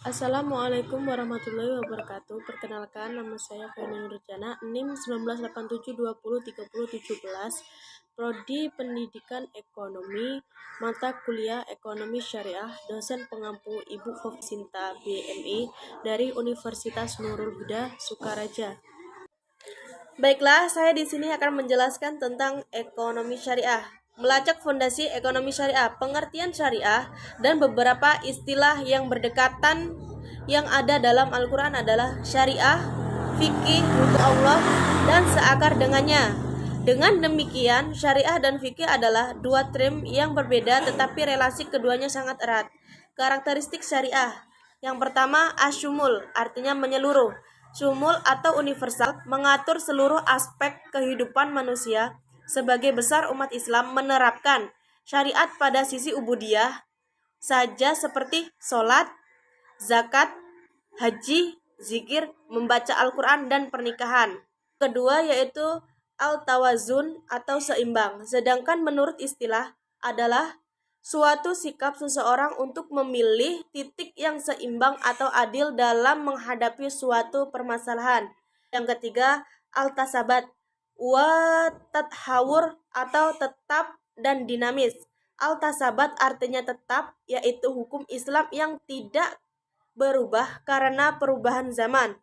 Assalamualaikum warahmatullahi wabarakatuh. Perkenalkan, nama saya Feni Nurjana, NIM 1987203017, Prodi Pendidikan Ekonomi, mata kuliah Ekonomi Syariah, dosen pengampu Ibu Hovisinta BMI dari Universitas Nurul Huda, Sukaraja. Baiklah, saya di sini akan menjelaskan tentang ekonomi syariah. Melacak fondasi ekonomi syariah, pengertian syariah, dan beberapa istilah yang berdekatan yang ada dalam Al-Quran adalah syariah, fikih, hukum Allah, dan seakar dengannya. Dengan demikian, syariah dan fikih adalah dua term yang berbeda tetapi relasi keduanya sangat erat. Karakteristik syariah. Yang pertama, asyumul, artinya menyeluruh. Syumul atau universal mengatur seluruh aspek kehidupan manusia. Sebagai besar umat Islam menerapkan syariat pada sisi ubudiyah saja seperti sholat, zakat, haji, zikir, membaca Al-Quran, dan pernikahan. Kedua yaitu al-tawazun atau seimbang. Sedangkan menurut istilah adalah suatu sikap seseorang untuk memilih titik yang seimbang atau adil dalam menghadapi suatu permasalahan. Yang ketiga, al-tasabat wa tathawur atau tetap dan dinamis. Al-tasabat artinya tetap, yaitu hukum Islam yang tidak berubah karena perubahan zaman.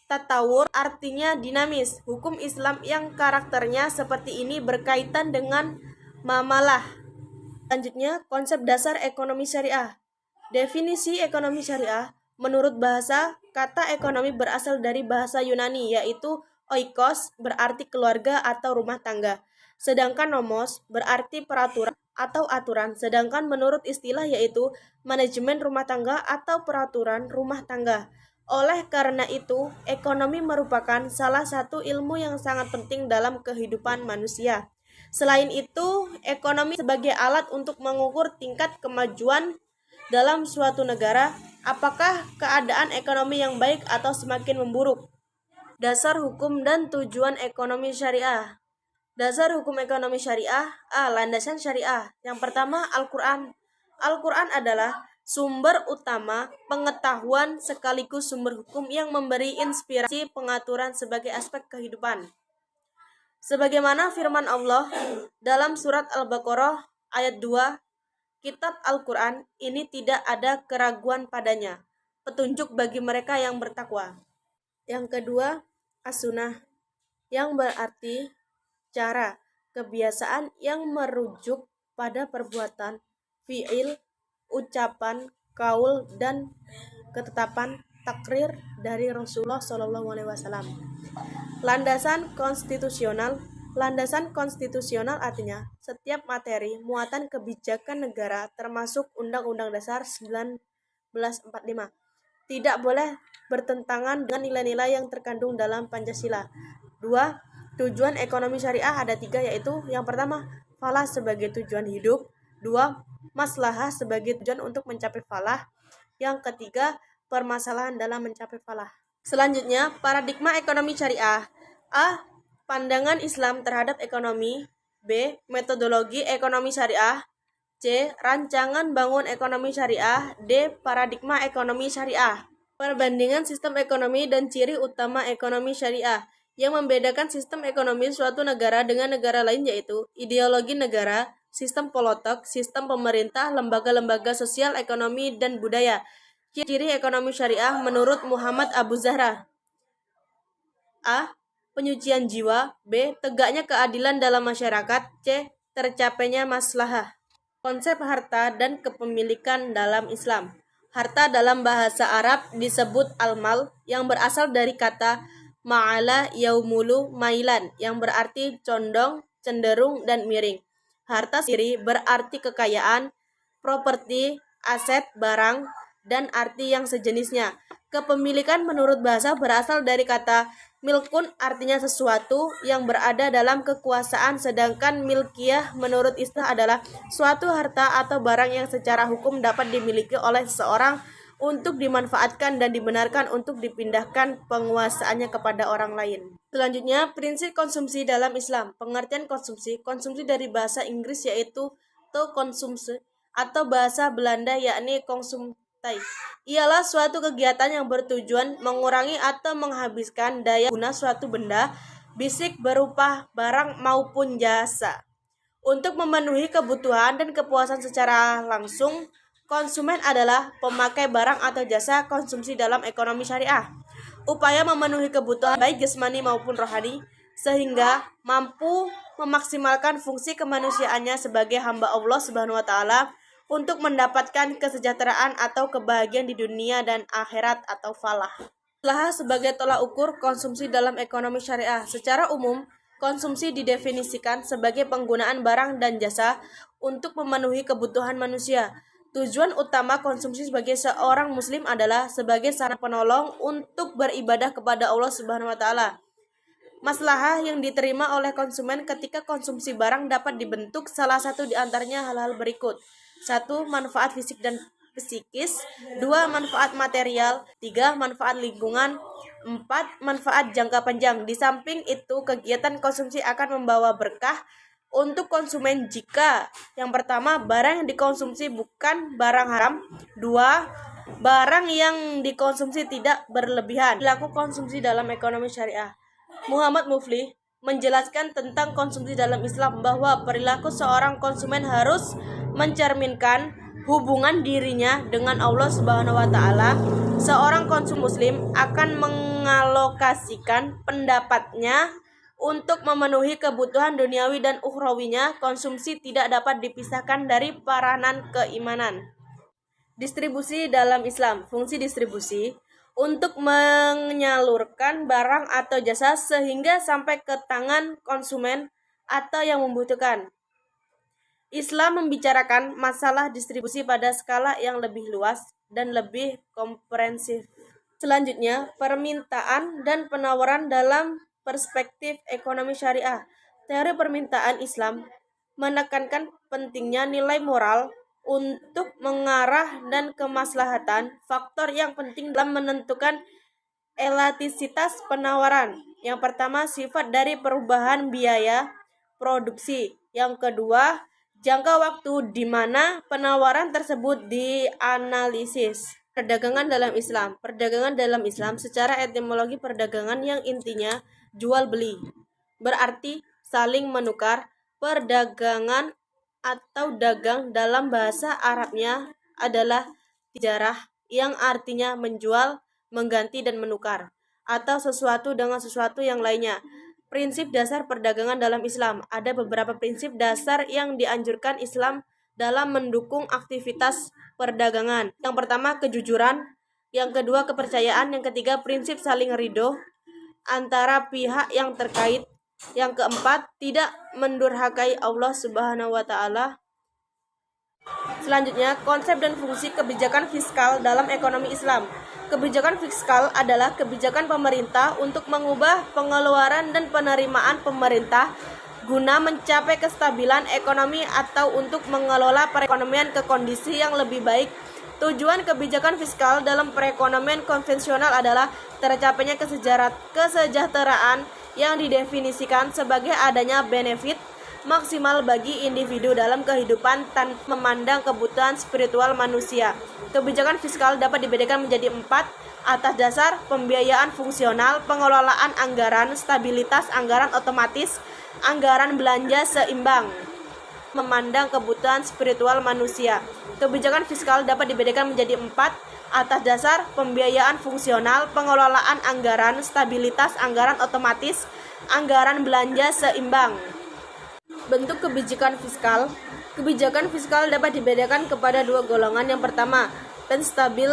Tatawur artinya dinamis, hukum Islam yang karakternya seperti ini berkaitan dengan mamalah. Selanjutnya, konsep dasar ekonomi syariah. Definisi ekonomi syariah, menurut bahasa, kata ekonomi berasal dari bahasa Yunani, yaitu oikos, berarti keluarga atau rumah tangga. Sedangkan nomos, berarti peraturan atau aturan. Sedangkan menurut istilah yaitu manajemen rumah tangga atau peraturan rumah tangga. Oleh karena itu, ekonomi merupakan salah satu ilmu yang sangat penting dalam kehidupan manusia. Selain itu, ekonomi sebagai alat untuk mengukur tingkat kemajuan dalam suatu negara, apakah keadaan ekonomi yang baik atau semakin memburuk. Dasar hukum dan tujuan ekonomi syariah. Dasar hukum ekonomi syariah. Landasan syariah. Yang pertama, Al-Quran. Al-Quran adalah sumber utama pengetahuan sekaligus sumber hukum yang memberi inspirasi pengaturan sebagai aspek kehidupan. Sebagaimana firman Allah dalam surat Al-Baqarah ayat 2, kitab Al-Quran ini tidak ada keraguan padanya, petunjuk bagi mereka yang bertakwa. Yang kedua, as-sunnah, yang berarti cara, kebiasaan yang merujuk pada perbuatan, fi'il, ucapan, kaul, dan ketetapan takrir dari Rasulullah SAW. Landasan konstitusional. Landasan konstitusional artinya setiap materi muatan kebijakan negara termasuk Undang-Undang Dasar 1945 tidak boleh bertentangan dengan nilai-nilai yang terkandung dalam Pancasila. 2. Tujuan ekonomi syariah ada 3, yaitu yang pertama, falah sebagai tujuan hidup. 2. Maslahah sebagai tujuan untuk mencapai falah. Yang ketiga, permasalahan dalam mencapai falah. Selanjutnya, paradigma ekonomi syariah. A. Pandangan Islam terhadap ekonomi. B. Metodologi ekonomi syariah. C. Rancangan bangun ekonomi syariah. D. Paradigma ekonomi syariah. Perbandingan sistem ekonomi dan ciri utama ekonomi syariah. Yang membedakan sistem ekonomi suatu negara dengan negara lain yaitu ideologi negara, sistem politik, sistem pemerintah, lembaga-lembaga sosial, ekonomi, dan budaya. Ciri ekonomi syariah menurut Muhammad Abu Zahra. A. Penyucian jiwa. B. Tegaknya keadilan dalam masyarakat. C. Tercapainya maslahah. Konsep harta dan kepemilikan dalam Islam. Harta dalam bahasa Arab disebut al-mal, yang berasal dari kata ma'ala yaumulu mailan, yang berarti condong, cenderung, dan miring. Harta sendiri berarti kekayaan, properti, aset, barang, dan arti yang sejenisnya. Kepemilikan menurut bahasa berasal dari kata milkun, artinya sesuatu yang berada dalam kekuasaan, sedangkan milkiyah menurut istilah adalah suatu harta atau barang yang secara hukum dapat dimiliki oleh seseorang untuk dimanfaatkan dan dibenarkan untuk dipindahkan penguasaannya kepada orang lain. Selanjutnya, prinsip konsumsi dalam Islam. Pengertian konsumsi. Konsumsi dari bahasa Inggris yaitu to konsumsi, atau bahasa Belanda yakni ialah suatu kegiatan yang bertujuan mengurangi atau menghabiskan daya guna suatu benda, fisik berupa barang maupun jasa. Untuk memenuhi kebutuhan dan kepuasan secara langsung, konsumen adalah pemakai barang atau jasa konsumsi dalam ekonomi syariah. Upaya memenuhi kebutuhan baik jasmani maupun rohani, sehingga mampu memaksimalkan fungsi kemanusiaannya sebagai hamba Allah Subhanahu wa taala untuk mendapatkan kesejahteraan atau kebahagiaan di dunia dan akhirat atau falah. Falah sebagai tolak ukur konsumsi dalam ekonomi syariah. Secara umum, konsumsi didefinisikan sebagai penggunaan barang dan jasa untuk memenuhi kebutuhan manusia. Tujuan utama konsumsi sebagai seorang muslim adalah sebagai sarana penolong untuk beribadah kepada Allah Subhanahu wa taala. Maslahah yang diterima oleh konsumen ketika konsumsi barang dapat dibentuk salah satu di antaranya hal-hal berikut. 1. Manfaat fisik dan psikis. 2. Manfaat material. 3. Manfaat lingkungan. 4. Manfaat jangka panjang. Di samping itu, kegiatan konsumsi akan membawa berkah untuk konsumen jika yang pertama, barang yang dikonsumsi bukan barang haram. 2. Barang yang dikonsumsi tidak berlebihan. Perilaku konsumsi dalam ekonomi syariah. Muhammad Muflih menjelaskan tentang konsumsi dalam Islam bahwa perilaku seorang konsumen harus mencerminkan hubungan dirinya dengan Allah Subhanahu wa taala. Seorang konsumen muslim akan mengalokasikan pendapatnya untuk memenuhi kebutuhan duniawi dan ukhrawinya. Konsumsi tidak dapat dipisahkan dari peranan keimanan. Distribusi dalam Islam. Fungsi distribusi untuk menyalurkan barang atau jasa sehingga sampai ke tangan konsumen atau yang membutuhkan. Islam membicarakan masalah distribusi pada skala yang lebih luas dan lebih komprehensif. Selanjutnya, permintaan dan penawaran dalam perspektif ekonomi syariah. Teori permintaan Islam menekankan pentingnya nilai moral untuk mengarah dan kemaslahatan, faktor yang penting dalam menentukan elastisitas penawaran. Yang pertama, sifat dari perubahan biaya produksi. Yang kedua, jangka waktu di mana penawaran tersebut dianalisis. Perdagangan dalam Islam. Perdagangan dalam Islam secara etimologi perdagangan yang intinya jual beli, berarti saling menukar. Perdagangan atau dagang dalam bahasa Arabnya adalah tijarah, yang artinya menjual, mengganti dan menukar, atau sesuatu dengan sesuatu yang lainnya. Prinsip dasar perdagangan dalam Islam. Ada beberapa prinsip dasar yang dianjurkan Islam dalam mendukung aktivitas perdagangan. Yang pertama, kejujuran. Yang kedua, kepercayaan. Yang ketiga, prinsip saling ridho antara pihak yang terkait. Yang keempat, tidak mendurhakai Allah Subhanahu wa taala. Selanjutnya, konsep dan fungsi kebijakan fiskal dalam ekonomi Islam. Kebijakan fiskal adalah kebijakan pemerintah untuk mengubah pengeluaran dan penerimaan pemerintah guna mencapai kestabilan ekonomi atau untuk mengelola perekonomian ke kondisi yang lebih baik. Tujuan kebijakan fiskal dalam perekonomian konvensional adalah tercapainya kesejahteraan yang didefinisikan sebagai adanya benefit maksimal bagi individu dalam kehidupan tanpa memandang kebutuhan spiritual manusia. Kebijakan fiskal dapat dibedakan menjadi 4 atas dasar pembiayaan fungsional, pengelolaan anggaran, stabilitas anggaran otomatis, anggaran belanja seimbang, memandang kebutuhan spiritual manusia. Kebijakan fiskal dapat dibedakan menjadi 4 atas dasar pembiayaan fungsional, pengelolaan anggaran, stabilitas anggaran otomatis, anggaran belanja seimbang. Bentuk kebijakan fiskal. Kebijakan fiskal dapat dibedakan kepada 2 golongan. Yang pertama, penstabil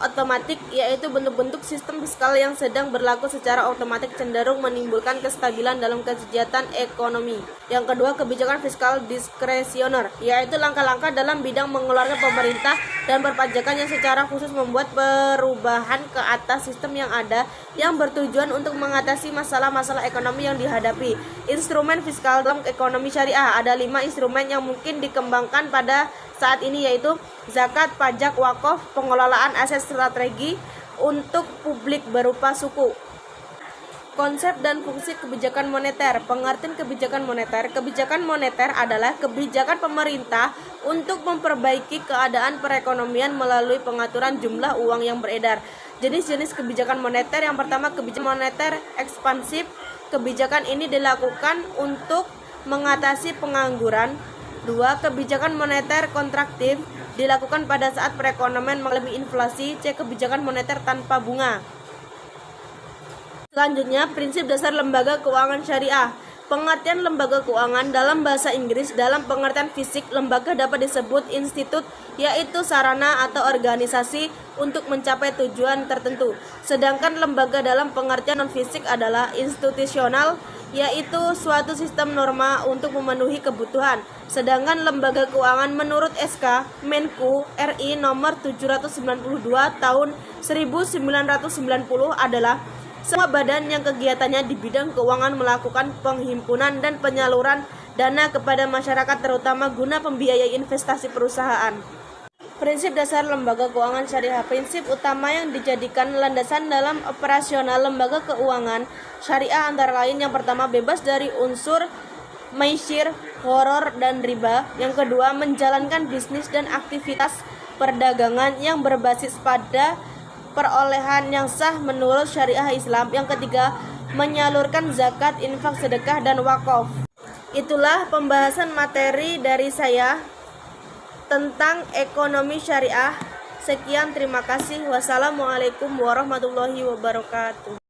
otomatik, yaitu bentuk-bentuk sistem fiskal yang sedang berlaku secara otomatis cenderung menimbulkan kestabilan dalam kegiatan ekonomi. Yang kedua, kebijakan fiskal diskresioner, yaitu langkah-langkah dalam bidang mengeluarkan pemerintah dan perpajakan yang secara khusus membuat perubahan ke atas sistem yang ada yang bertujuan untuk mengatasi masalah-masalah ekonomi yang dihadapi. Instrumen fiskal dalam ekonomi syariah. Ada 5 instrumen yang mungkin dikembangkan pada saat ini, yaitu zakat, pajak, wakaf, pengelolaan aset strategi untuk publik berupa suku. Konsep dan fungsi kebijakan moneter. Pengertian kebijakan moneter. Kebijakan moneter adalah kebijakan pemerintah untuk memperbaiki keadaan perekonomian melalui pengaturan jumlah uang yang beredar. Jenis-jenis kebijakan moneter. Yang pertama, kebijakan moneter ekspansif. Kebijakan ini dilakukan untuk mengatasi pengangguran. 2. Kebijakan moneter kontraktif dilakukan pada saat perekonomian mengalami inflasi. C. Kebijakan moneter tanpa bunga. Selanjutnya, prinsip dasar lembaga keuangan syariah. Pengertian lembaga keuangan dalam bahasa Inggris. Dalam pengertian fisik, lembaga dapat disebut institut, yaitu sarana atau organisasi untuk mencapai tujuan tertentu. Sedangkan lembaga dalam pengertian non-fisik adalah institusional, yaitu suatu sistem norma untuk memenuhi kebutuhan. Sedangkan lembaga keuangan menurut SK Menku RI nomor 792 tahun 1990 adalah semua badan yang kegiatannya di bidang keuangan melakukan penghimpunan dan penyaluran dana kepada masyarakat terutama guna pembiayai investasi perusahaan. Prinsip dasar lembaga keuangan syariah. Prinsip utama yang dijadikan landasan dalam operasional lembaga keuangan syariah antara lain: yang pertama, bebas dari unsur maisir, horor, dan riba. Yang kedua, menjalankan bisnis dan aktivitas perdagangan yang berbasis pada perolehan yang sah menurut syariah Islam. Yang ketiga, menyalurkan zakat, infak, sedekah, dan wakaf. Itulah pembahasan materi dari saya tentang ekonomi syariah. Sekian, terima kasih. Wassalamualaikum warahmatullahi wabarakatuh.